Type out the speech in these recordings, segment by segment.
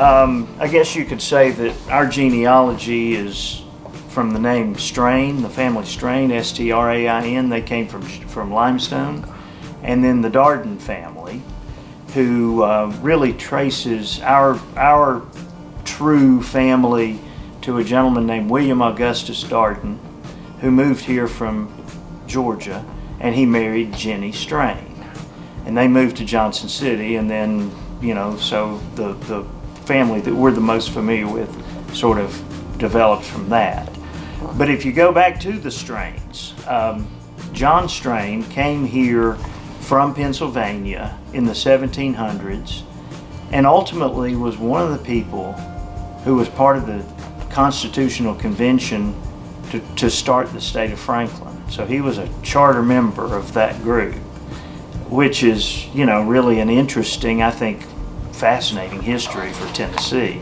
I guess you could say that our genealogy is from the name Strain, the family Strain, S-T-R-A-I-N. They came from Limestone. And then the Darden family, who really traces our true family to a gentleman named William Augustus Darden, who moved here from Georgia, and he married Jenny Strain. And they moved to Johnson City, and then, so the family that we're the most familiar with sort of developed from that. But if you go back to the Strains, John Strain came here from Pennsylvania in the 1700s, and ultimately was one of the people who was part of the Constitutional Convention to start the state of Franklin. So he was a charter member of that group, which is, really an interesting, I think, fascinating history for Tennessee.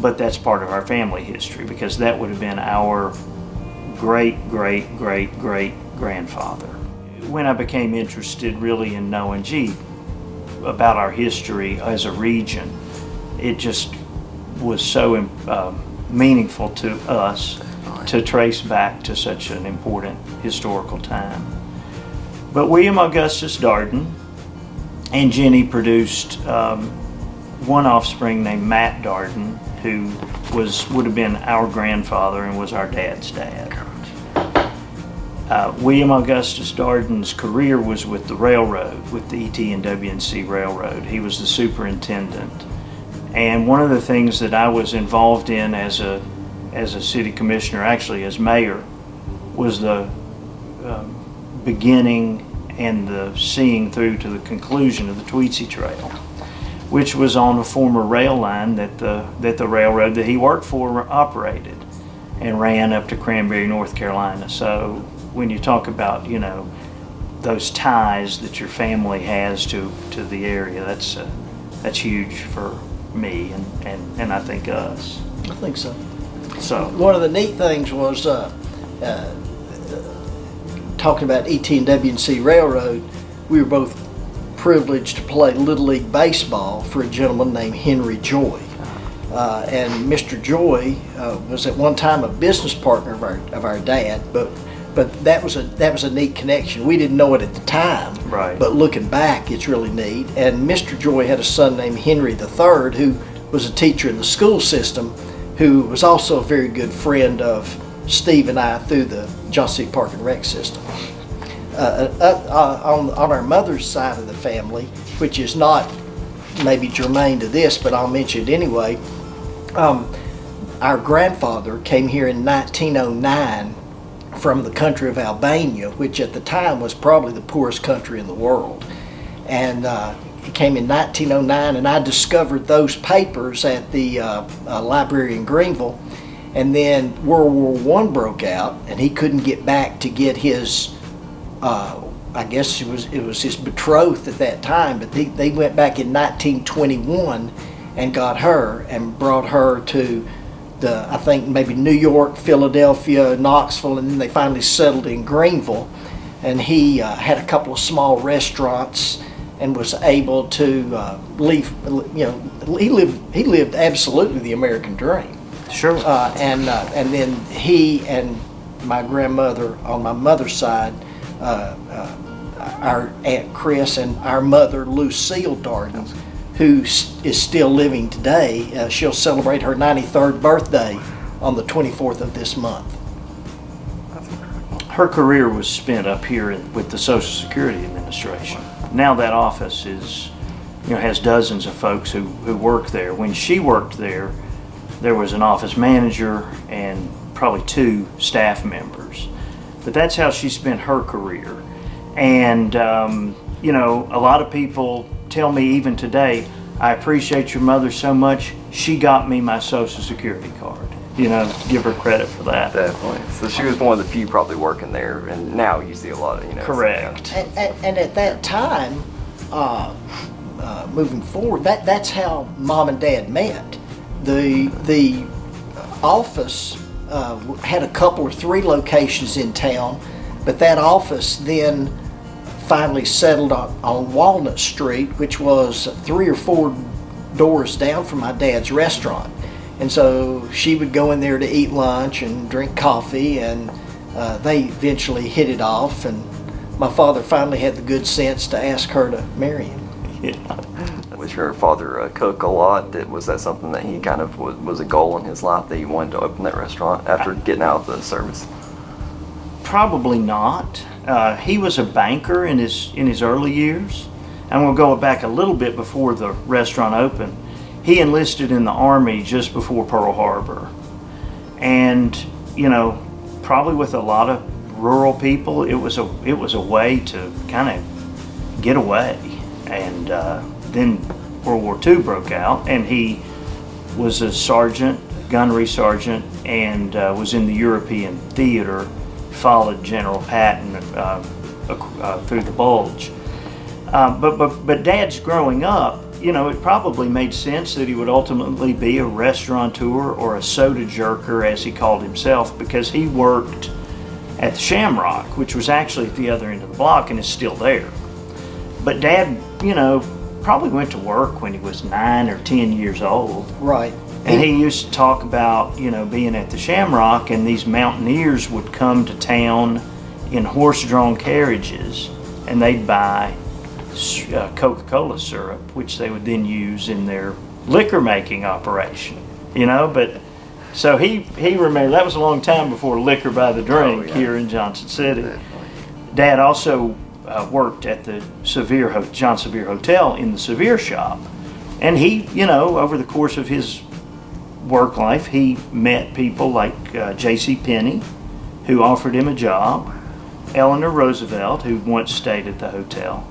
But that's part of our family history, because that would have been our great-great-great-great-grandfather. When I became interested really in knowing, about our history as a region, it just was so meaningful to us to trace back to such an important historical time. But William Augustus Darden and Jenny produced one offspring named Matt Darden, who would have been our grandfather and was our dad's dad. William Augustus Darden's career was with the railroad, with the ET&W&C Railroad. He was the superintendent. And one of the things that I was involved in as a city commissioner, actually as mayor, was the beginning and the seeing through to the conclusion of the Tweetsie Trail, which was on a former rail line that the railroad that he worked for operated and ran up to Cranberry, North Carolina. So when you talk about, those ties that your family has to the area, that's huge for me and I think us. I think so. So one of the neat things was talking about ET&W&C Railroad. We were both privileged to play Little League Baseball for a gentleman named Henry Joy. And Mr. Joy was at one time a business partner of our dad, but that was a neat connection. We didn't know it at the time, right. But looking back, it's really neat. And Mr. Joy had a son named Henry III, who was a teacher in the school system, who was also a very good friend of Steve and I through the Johnson City Park and Rec system. On our mother's side of the family, which is not maybe germane to this, but I'll mention it anyway, our grandfather came here in 1909 from the country of Albania, which at the time was probably the poorest country in the world. And he came in 1909, and I discovered those papers at the library in Greenville. And then World War I broke out, and he couldn't get back to get his, I guess it was his betrothed at that time, but they went back in 1921 and got her and brought her to I think maybe New York, Philadelphia, Knoxville, and then they finally settled in Greenville. And he had a couple of small restaurants and was able to leave. He lived absolutely the American dream. Sure. And then he and my grandmother on my mother's side, our Aunt Chris and our mother Lucille Darden, who is still living today. She'll celebrate her 93rd birthday on the 24th of this month. Her career was spent up here with the Social Security Administration. Now that office has dozens of folks who work there. When she worked there, there was an office manager and probably 2 staff members. But that's how she spent her career. And, a lot of people tell me even today, I appreciate your mother so much, she got me my Social Security card. Give her credit for that. Definitely. So she was one of the few probably working there, and now you see a lot of, Correct. So, and at that time, moving forward, that's how Mom and Dad met. The office had a couple or 3 locations in town, but that office then finally settled on Walnut Street, which was 3 or 4 doors down from my dad's restaurant. And so she would go in there to eat lunch and drink coffee, and they eventually hit it off, and my father finally had the good sense to ask her to marry him. Yeah. Was your father cook a lot? Was that something that he kind of was a goal in his life, that he wanted to open that restaurant after getting out of the service? Probably not. He was a banker in his early years. And we'll go back a little bit before the restaurant opened. He enlisted in the Army just before Pearl Harbor. And, you know, probably with a lot of rural people, it was a way to kind of get away. And then World War II broke out, and he was a sergeant, gunnery sergeant, and was in the European theater, followed General Patton through the Bulge. But Dad's growing up, you know, it probably made sense that he would ultimately be a restaurateur or a soda jerker, as he called himself, because he worked at the Shamrock, which was actually at the other end of the block and is still there. But Dad, you know, probably went to work when he was 9 or 10 years old. Right. And he used to talk about, you know, being at the Shamrock, and these mountaineers would come to town in horse-drawn carriages, and they'd buy Coca-Cola syrup, which they would then use in their liquor-making operation, you know. But so he remembered, that was a long time before liquor by the drink here in Johnson City. Dad also worked at the John Sevier Hotel in the Sevier shop, and he, you know, over the course of his work life, he met people like J.C. Penney, who offered him a job, Eleanor Roosevelt, who once stayed at the hotel.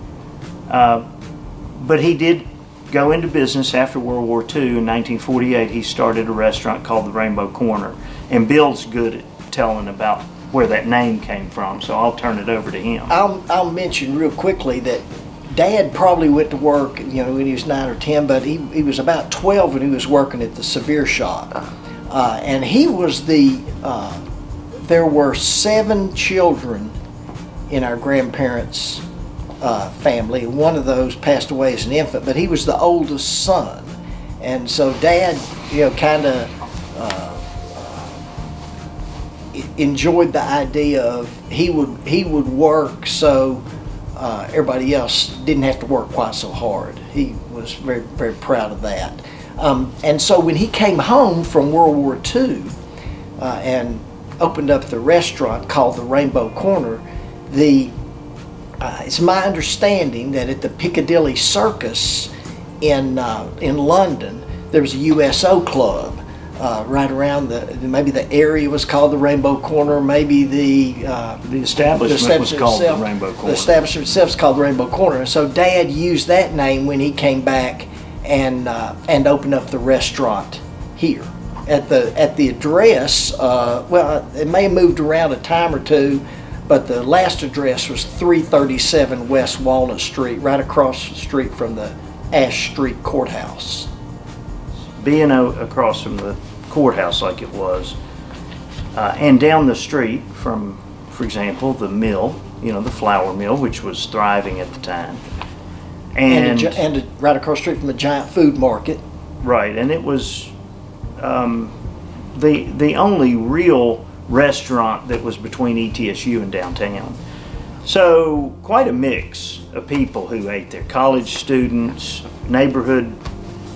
But he did go into business after World War II. In 1948, he started a restaurant called the Rainbow Corner, and Bill's good at telling about where that name came from, so I'll turn it over to him. I'll mention real quickly that Dad probably went to work, you know, when he was 9 or 10, but he was about 12 when he was working at the Sevier shop. And he was there were 7 children in our grandparents' family. One of those passed away as an infant, but he was the oldest son. And so Dad, you know, kind of enjoyed the idea of he would work so everybody else didn't have to work quite so hard. He was very, very proud of that. And so when he came home from World War II and opened up the restaurant called the Rainbow Corner, it's my understanding that at the Piccadilly Circus in London, there was a USO club right around maybe the area was called the Rainbow Corner, maybe the establishment was called the Rainbow Corner. The establishment itself was called the Rainbow Corner. And so Dad used that name when he came back and opened up the restaurant here. At the address, well, it may have moved around a time or two, but the last address was 337 West Walnut Street, right across the street from the Ash Street Courthouse. Being across from the courthouse like it was, and down the street from, for example, the mill, you know, the flour mill, which was thriving at the time. And right across the street from the giant food market. Right, and it was the only real restaurant that was between ETSU and downtown. So quite a mix of people who ate there: college students, neighborhood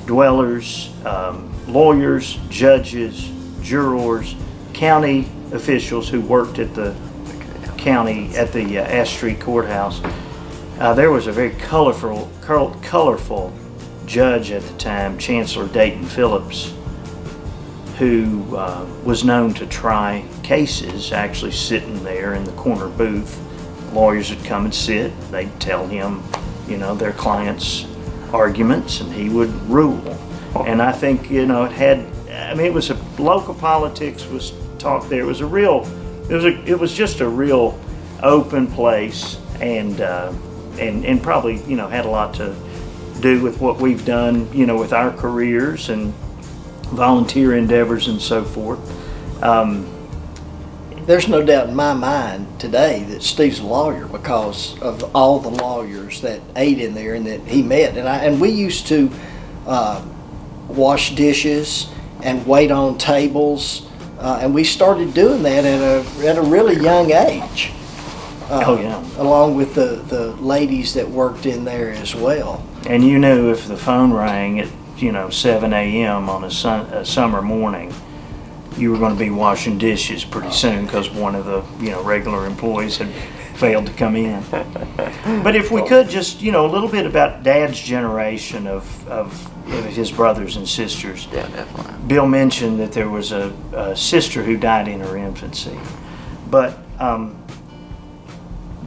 dwellers, lawyers, judges, jurors, county officials who worked at the county at the Ash Street Courthouse. There was a very colorful judge at the time, Chancellor Dayton Phillips, who was known to try cases, actually sitting there in the corner booth. Lawyers would come and sit. They'd tell him, you know, their clients' arguments, and he would rule. And I think, you know, it was local politics was talked there. It was just a real open place, and probably, you know, had a lot to do with what we've done, you know, with our careers and volunteer endeavors and so forth. There's no doubt in my mind today that Steve's a lawyer because of all the lawyers that ate in there and that he met. And we used to wash dishes, and wait on tables. And we started doing that at a really young age. Oh, yeah. Along with the ladies that worked in there as well. And you knew if the phone rang at 7 a.m. on a summer morning, you were going to be washing dishes pretty soon because one of the regular employees had failed to come in. But if we could just a little bit about Dad's generation of his brothers and sisters. Yeah, definitely. Bill mentioned that there was a sister who died in her infancy, but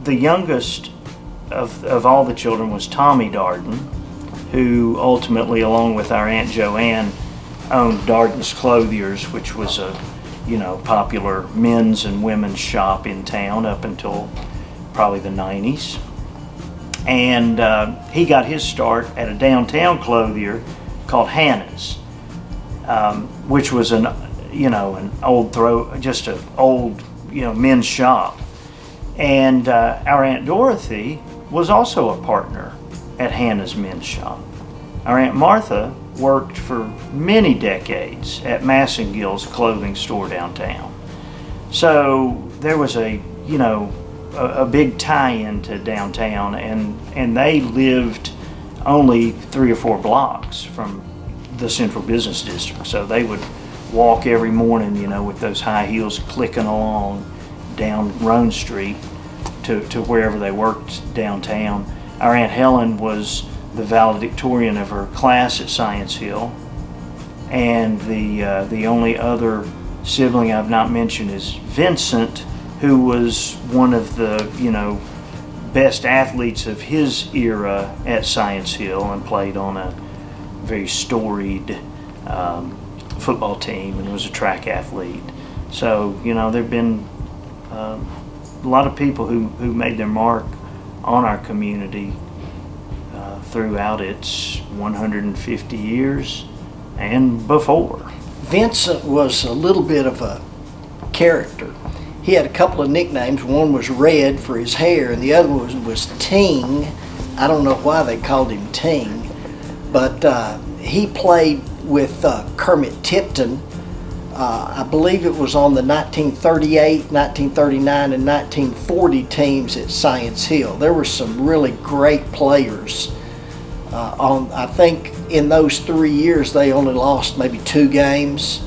the youngest of all the children was Tommy Darden, who ultimately, along with our Aunt Joanne, owned Darden's Clothiers, which was a popular men's and women's shop in town up until probably the 90s. And he got his start at a downtown clothier called Hannah's, which was an old men's shop. And our Aunt Dorothy was also a partner at Hannah's men's shop. Our Aunt Martha worked for many decades at Massengill's clothing store downtown. So there was a big tie-in to downtown, and they lived only 3 or 4 blocks from the central business district. So they would walk every morning, with those high heels clicking along down Roan Street to wherever they worked downtown. Our Aunt Helen was the valedictorian of her class at Science Hill, and the only other sibling I've not mentioned is Vincent, who was one of the best athletes of his era at Science Hill and played on a very storied football team and was a track athlete. So there've been a lot of people who made their mark on our community throughout its 150 years and before. Vincent was a little bit of a character. He had a couple of nicknames. One was Red for his hair, and the other one was Ting. I don't know why they called him Ting, but he played with Kermit Tipton. I believe it was on the 1938, 1939, and 1940 teams at Science Hill. There were some really great players. I think in those 3 years they only lost maybe 2 games.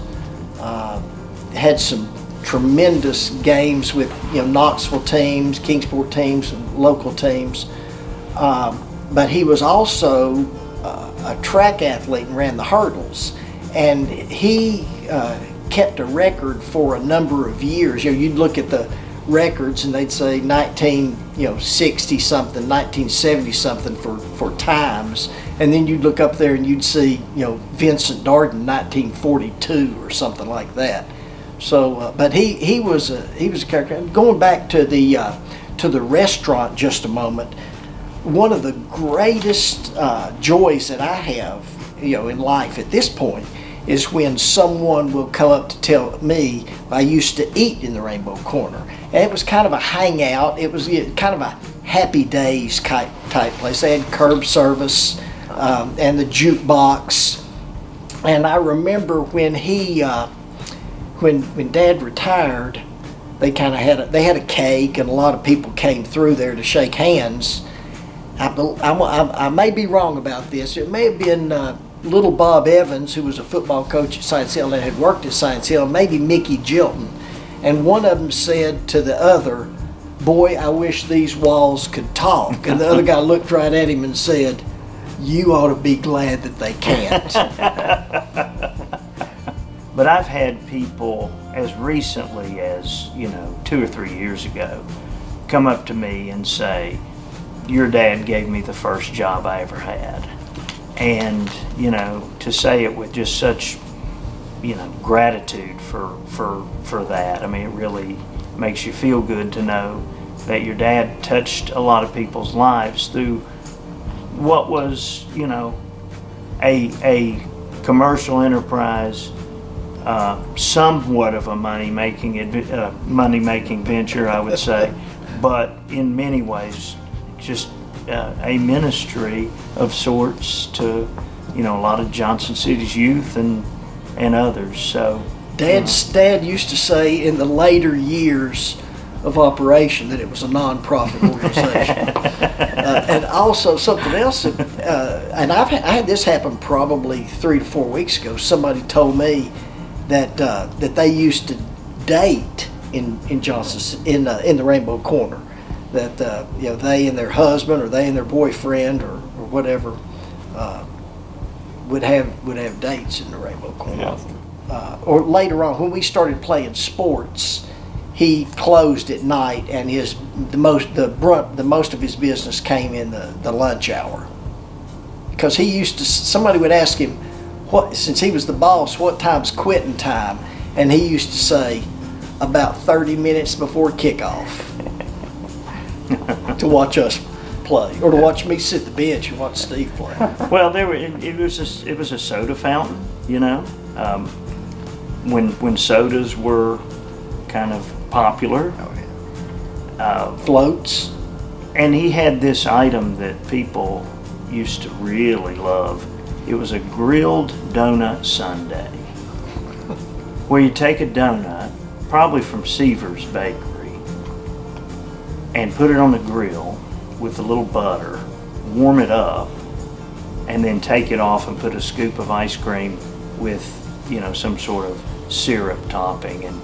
Had some tremendous games with Knoxville teams, Kingsport teams, and local teams. But he was also a track athlete and ran the hurdles, and he kept a record for a number of years. You'd look at the records and they'd say 1960 something, 1970 something for times, and then you'd look up there and you'd see Vincent Darden 1942 or something like that. So, but he was a character. Going back to the restaurant just a moment, one of the greatest joys that I have in life at this point is when someone will come up to tell me, I used to eat in the Rainbow Corner. And it was kind of a hangout. It was kind of a happy days type place. They had curb service and the jukebox. And I remember when when Dad retired, they kind of had a cake, and a lot of people came through there to shake hands. I may be wrong about this. It may have been little Bob Evans, who was a football coach at Science Hill and had worked at Science Hill, maybe Mickey Jilton. And one of them said to the other, "Boy, I wish these walls could talk." And the other guy looked right at him and said, "You ought to be glad that they can't." But I've had people as recently as 2 or 3 years ago come up to me and say, "Your dad gave me the first job I ever had." And to say it with just such gratitude for that, I mean, it really makes you feel good to know that your dad touched a lot of people's lives through what was a commercial enterprise, somewhat of a money-making venture, I would say, but in many ways just a ministry of sorts to a lot of Johnson City's youth and others. So Dad used to say in the later years of operation that it was a non-profit organization. And also something else, and I had this happen probably 3 to 4 weeks ago. Somebody told me that they used to date in Johnson in the Rainbow Corner. That they and their husband or they and their boyfriend or whatever would have dates in the Rainbow Corner. Yeah. Or later on, when we started playing sports, he closed at night, and the most of his business came in the lunch hour. Because somebody would ask him, since he was the boss, what time's quitting time? And he used to say, about 30 minutes before kickoff, to watch us play, or to watch me sit the bench and watch Steve play. Well, it was a soda fountain, when sodas were kind of popular. Floats. And he had this item that people used to really love. It was a grilled donut sundae, where you take a donut, probably from Seaver's Bakery, and put it on the grill with a little butter, warm it up, and then take it off and put a scoop of ice cream with, some sort of syrup topping. And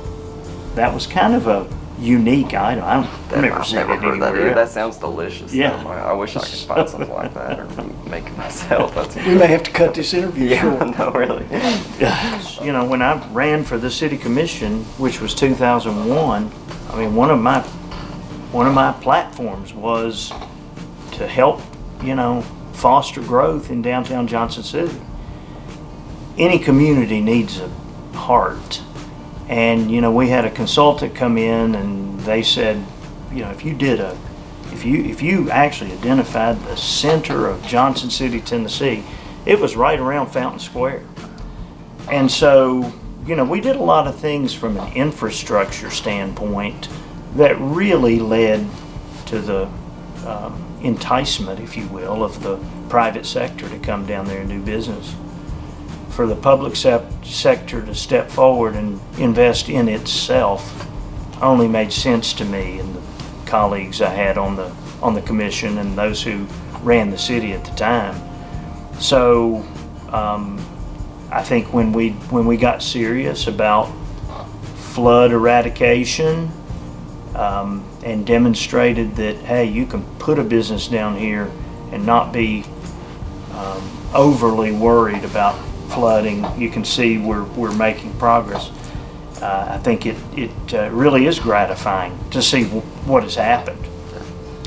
that was kind of a unique item. I've never seen it heard that anywhere. either. That sounds delicious. Yeah. Though. I wish I could find something like that or make it myself. We may have to cut this interview short. No, really. When I ran for the city commission, which was 2001, I mean, one of my platforms was to help, foster growth in downtown Johnson City. Any community needs a heart. And, we had a consultant come in and they said, if you actually identified the center of Johnson City, Tennessee, it was right around Fountain Square. And so, we did a lot of things from an infrastructure standpoint that really led to the enticement, if you will, of the private sector to come down there and do business. For the public sector to step forward and invest in itself only made sense to me and the colleagues I had on the commission and those who ran the city at the time. So I think when we got serious about flood eradication and demonstrated that, hey, you can put a business down here and not be overly worried about flooding, you can see we're making progress. I think it really is gratifying to see what has happened.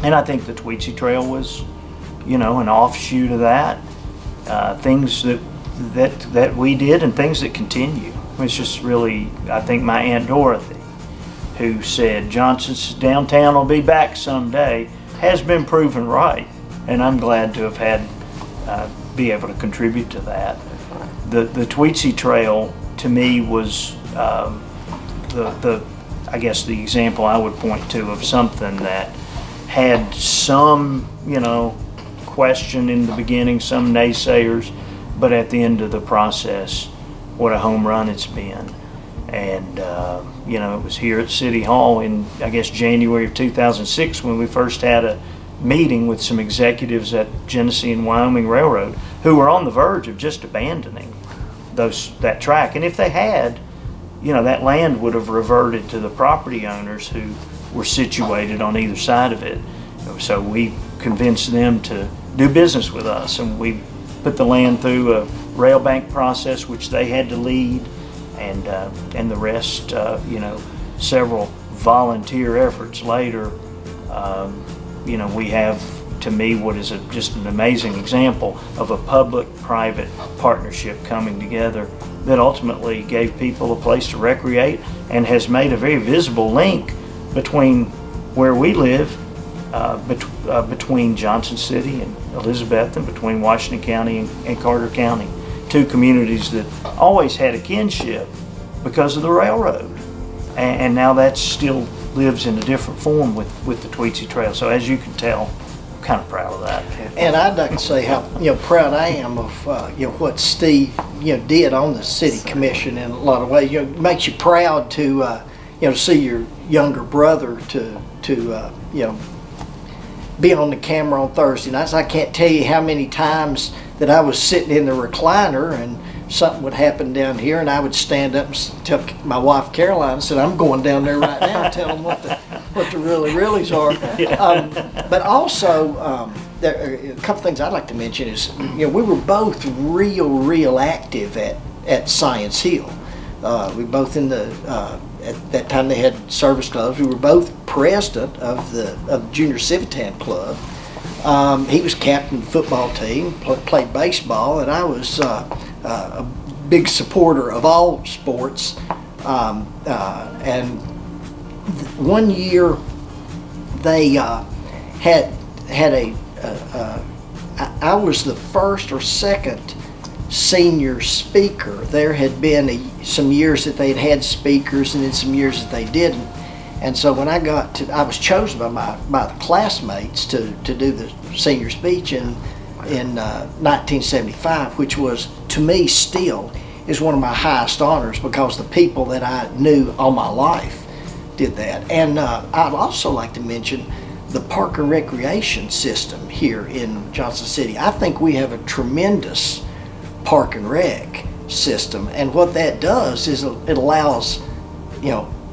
And I think the Tweetsie Trail was, an offshoot of that. Things that we did and things that continue. It's just really, I think my Aunt Dorothy, who said Johnson's downtown will be back someday, has been proven right. And I'm glad to have be able to contribute to that. The Tweetsie Trail to me was I guess the example I would point to of something that had some question in the beginning, some naysayers, but at the end of the process, what a home run it's been. And it was here at City Hall in, I guess, January of 2006 when we first had a meeting with some executives at Genesee and Wyoming Railroad who were on the verge of just abandoning that track. And if they had, that land would have reverted to the property owners who were situated on either side of it. So we convinced them to do business with us, and we put the land through a rail bank process, which they had to lead, and the rest, several volunteer efforts later, we have, to me, what is just an amazing example of a public-private partnership coming together that ultimately gave people a place to recreate and has made a very visible link between where we live, between Johnson City and Elizabeth, and between Washington County and Carter County, two communities that always had a kinship because of the railroad. And now that still lives in a different form with the Tweetsie Trail. So as you can tell, kind of proud of that. And I'd like to say how proud I am of what Steve did on the city commission in a lot of ways. It makes you proud to see your younger brother to be on the camera on Thursday nights. I can't tell you how many times that I was sitting in the recliner and something would happen down here, and I would stand up and tell my wife Caroline, I said, I'm going down there right now and tell them what the reallys are. But also, there are a couple things I'd like to mention is, we were both real active at Science Hill. We both at that time they had service clubs. We were both president of the Junior Civic Club. He was captain of the football team, played baseball, and I was a big supporter of all sports. And one year they had I was the first or second senior speaker. There had been some years that they'd had speakers, and then some years that they didn't. And so when I was chosen by the classmates to do the senior speech in 1975, which was, to me, still is one of my highest honors, because the people that I knew all my life did that. And I'd also like to mention the park and recreation system here in Johnson City. I think we have a tremendous park and rec system, and what that does is it allows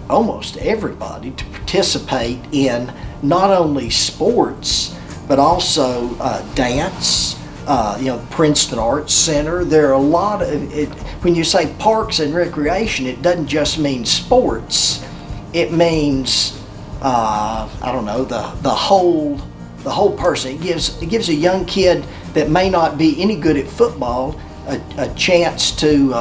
almost everybody to participate in not only sports but also dance. Princeton Arts Center. There are a lot of it. When you say parks and recreation, it doesn't just mean sports. It means the whole person. It gives a young kid that may not be any good at football a chance to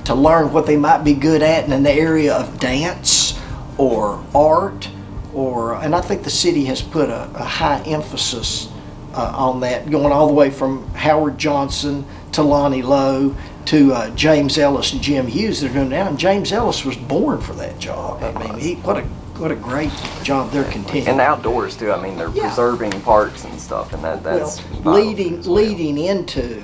learn what they might be good at in the area of dance or art, and I think the city has put a high emphasis on that, going all the way from Howard Johnson to Lonnie Lowe to James Ellis and Jim Hughes that are doing now. And James Ellis was born for that job. I mean, what a great job they're continuing. And outdoors too. I mean, they're preserving parks and stuff, and that's leading into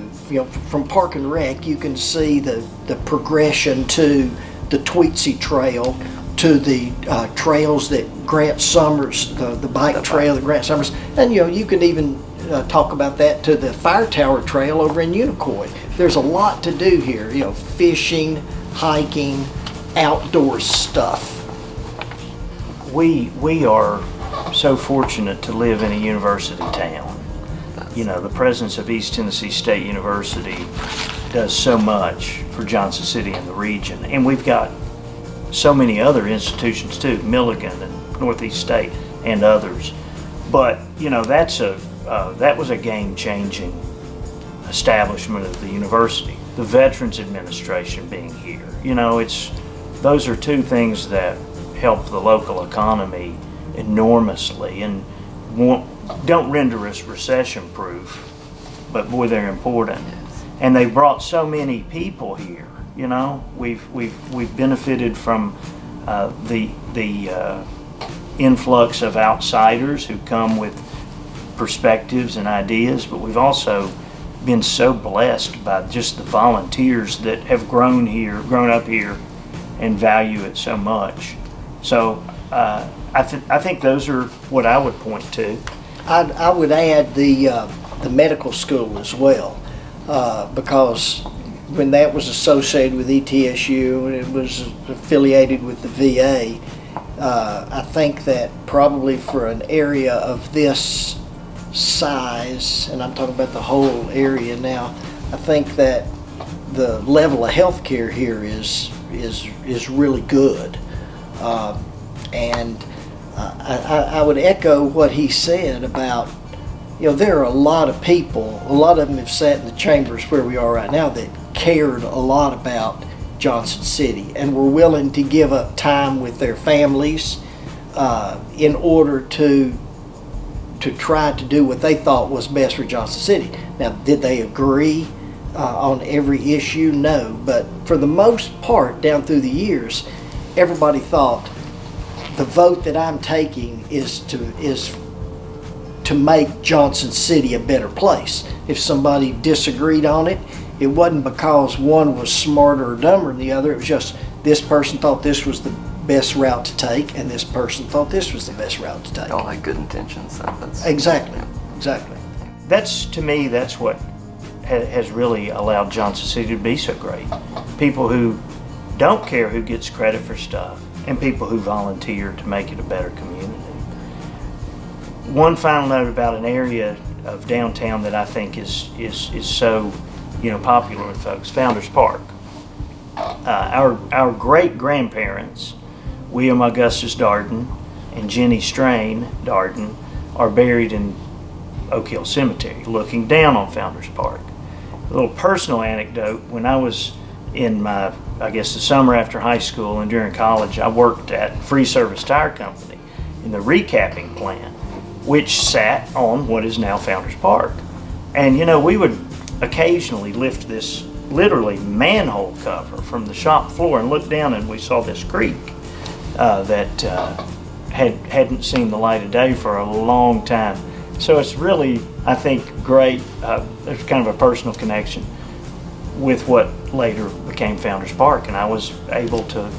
from Park and Rec. You can see the progression to the Tweetsy Trail, to the trails that Grant Summers, the bike trail that Grant Summers, and you can even talk about that to the Fire Tower Trail over in Unicoi. There's a lot to do here, fishing, hiking, outdoor stuff. We are so fortunate to live in a university town. The presence of East Tennessee State University does so much for Johnson City and the region, and we've got so many other institutions too, Milligan and Northeast State and others. But that was a game-changing establishment of the university. The Veterans Administration being here, those are two things that help the local economy enormously and don't render us recession-proof, but boy, they're important. And they brought so many people here. We've benefited from the influx of outsiders who come with perspectives and ideas, but we've also been so blessed by just the volunteers that have grown up here, and value it so much. So I think those are what I would point to. I would add the medical school as well, because when that was associated with ETSU and it was affiliated with the VA, I think that probably for an area of this size, and I'm talking about the whole area now, I think that the level of health care here is really good. And I would echo what he said about, there are a lot of people, a lot of them have sat in the chambers where we are right now that cared a lot about Johnson City and were willing to give up time with their families in order to try to do what they thought was best for Johnson City. Now, did they agree on every issue? No, but for the most part, down through the years, everybody thought the vote that I'm taking is to make Johnson City a better place. If somebody disagreed on it, it wasn't because one was smarter or dumber than the other. It was just this person thought this was the best route to take, and this person thought this was the best route to take. All had good intentions. That's Exactly. Exactly. To me, that's what has really allowed Johnson City to be so great. People who don't care who gets credit for stuff, and people who volunteer to make it a better community. One final note about an area of downtown that I think is so popular with folks: Founders Park. Our great grandparents, William Augustus Darden and Jenny Strain Darden, are buried in Oak Hill Cemetery, looking down on Founders Park. A little personal anecdote: when I was in the summer after high school and during college, I worked at Free Service Tire Company in the recapping plant, which sat on what is now Founders Park. And we would occasionally lift this literally manhole cover from the shop floor and look down, and we saw this creek that hadn't seen the light of day for a long time. So it's really, I think, great. There's kind of a personal connection with what later became Founders Park, and I was able to,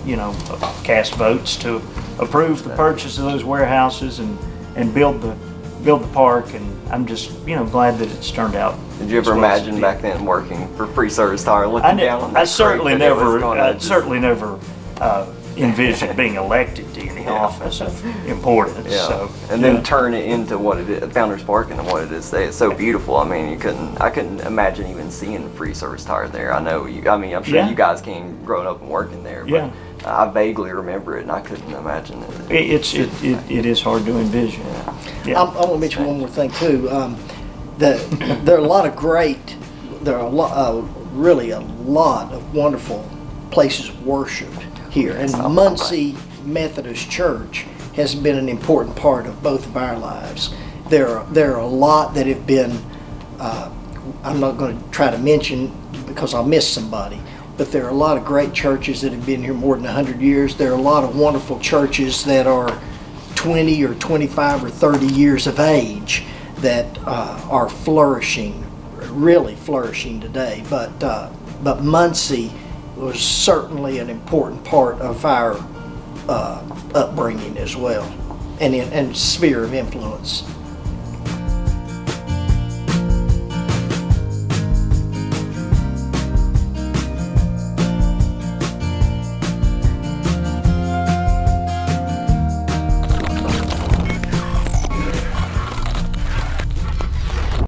cast votes to approve the purchase of those warehouses and build the park. And I'm just, glad that it's turned out. Did you ever imagine back then working for Free Service Tire, looking down on that? I certainly never envisioned being elected to any office of importance. Yeah. So, and then turn it into what it is, Founders Park, and what it is today. It's so beautiful. I mean, I couldn't imagine even seeing Free Service Tire there. I know I'm sure you guys came growing up and working there, but I vaguely remember it, and I couldn't imagine it. It is hard to envision. I want to mention one more thing too. There are a lot of wonderful places of worship here, and Muncie Methodist Church has been an important part of both of our lives. There are a lot that have been, I'm not going to try to mention because I'll miss somebody, but there are a lot of great churches that have been here more than 100 years. There are a lot of wonderful churches that are 20 or 25 or 30 years of age that are flourishing, really flourishing today. But Muncie was certainly an important part of our upbringing as well, and sphere of influence.